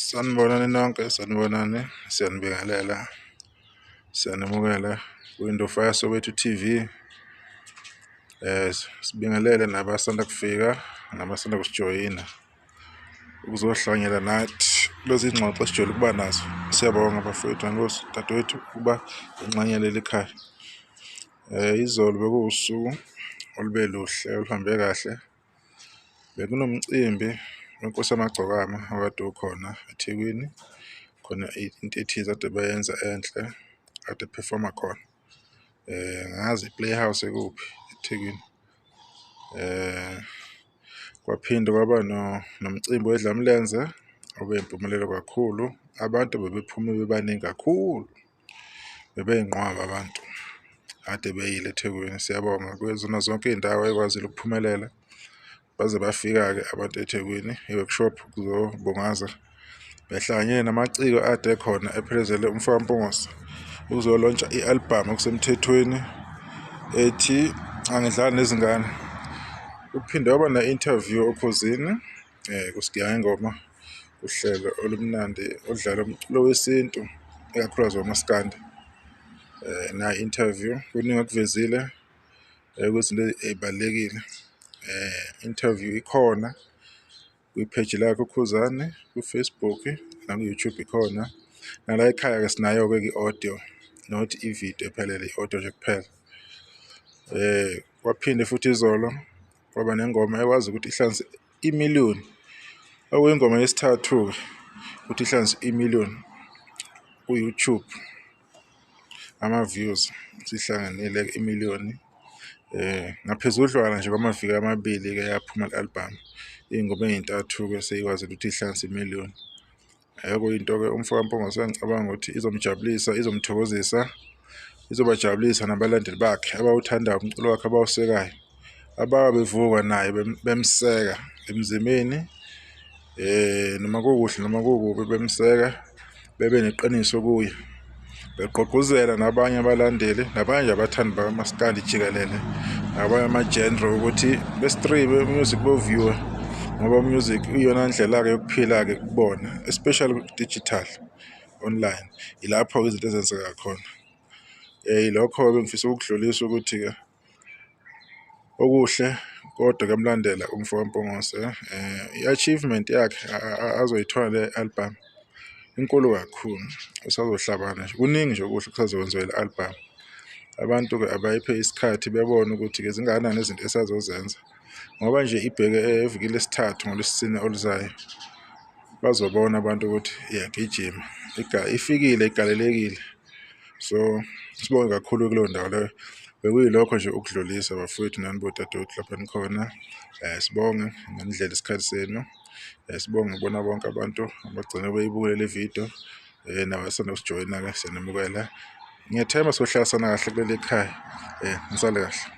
Sanibonani nonke, sanibonani, siyanibingelela, siyanimukela Window Fire Soweto TV. Sibingelele nabasanda kufika nabasanda kusijoyina ukuzohlanganyela nathi kulezi ngxoxo esijwayele ukuba nazo. Siyabonga bafowethu dadewethu ukuba ingxenye leli khaya. Izolo bekuwusuku olube luhle oluhambe kahle. Bekunomcimbi wenkosi yamagcokama akade ukhona eThekwini, khona into ethize ade bayenza enhle ade performa khona. Ngazi i-Playhouse ekuphi eThekwini. Kwaphinde kwaba nomcimbi wedlamlenze ube impumelelo kakhulu. Abantu bebephume bebaningi kakhulu, bebeyinqwaba abantu ade beyile eThekwini. Siyabonga kuzona zonke iy'ndawo ekwazile ukuphumelela baze bafika-ke abantu eThekwini i-workshop kuzobungaza. Behlanganyele namaciko ade khona ephelezelwe umfaka Mpungose ukuzolontsha i-album okusemthethweni ethi Angidlali Nezingane. Kuphinde waba ne-interview Okhosini kuSigiyanga Ingoma, uhlelo olumnandi oludlala umculo wesintu ikakhulukazi wamaskandi. Na-interview kuningi akuvezile kwezinto ey'balulekile. Interview ikhona kwi-page lakhe uKhuzani ku-Facebook naku-YouTube ikhona. Nala ekhaya-ke sinayo-ke i-audio, not i-video ephelele, i-audio nje kuphela. Kwaphinde futhi izolo kwaba nengoma ekwazi ukuthi ihlanze imiliyoni, okuyingoma yesithathu-ke ukuthi ihlanze imiliyoni ku-YouTube. Ama-views sihlanganile imiliyoni ngaphezudlwana nje kwamaviki amabili-ke yaphuma le-album. Iy'ngoma ey'ntathu-ke seyikwazile ukuthi ihlanganise imiliyoni. Kuyinto-ke umfaka Mpungose ngicabanga ukuthi izomjabulisa, izomthokozisa, izobajabulisa nabalandeli bakhe abawuthandayo umculo wakhe abawusekayo, ababevuka naye bemseka emzimeni, noma kukuhle noma kukubi bemseka, bebe neqiniso kuye, begqugquzela nabanye abalandeli nabanye nje abathandi bamaskandi jikelele nabanye ama-genre ukuthi be-stream music bo-view-we, ngoba music iyona ndlela-ke yokuphila-ke kubona, especially digital online. Ilapho-ke izinto ezenzeka khona. Ilokho-ke ngifisa ukudlulisa ukuthi-ke okuhle kodwa kuyamlandela umfaka Mpungose. I-achievement yakhe azoyithola le-album inkulu kakhulu, usazohlabana nje. Kuningi nje okuhle kusazokwenziwa ile-album. Abantu-ke abayiphe isikhathi bebone ukuthi-ke zingakanani izinto esazozenza, ngoba nje ibheke evikini lesithathu ngoLwesine oluzayo bazobona abantu ukuthi iyagijima, ifikile, igalelekile. So sibonge kakhulu kuleyo ndawo leyo. Bekuyilokho nje ukudlulisa bafowethu nani bodadewethu lapha nikhona. Sibonge ngendlela isikhathi senu. Sibonge ngibona bonke abantu abagcine beyibukele le video nabasanda kusijoyina-ke siyanimukela. Ngiyethemba sohlalisana kahle kuleli khaya. Nisale kahle.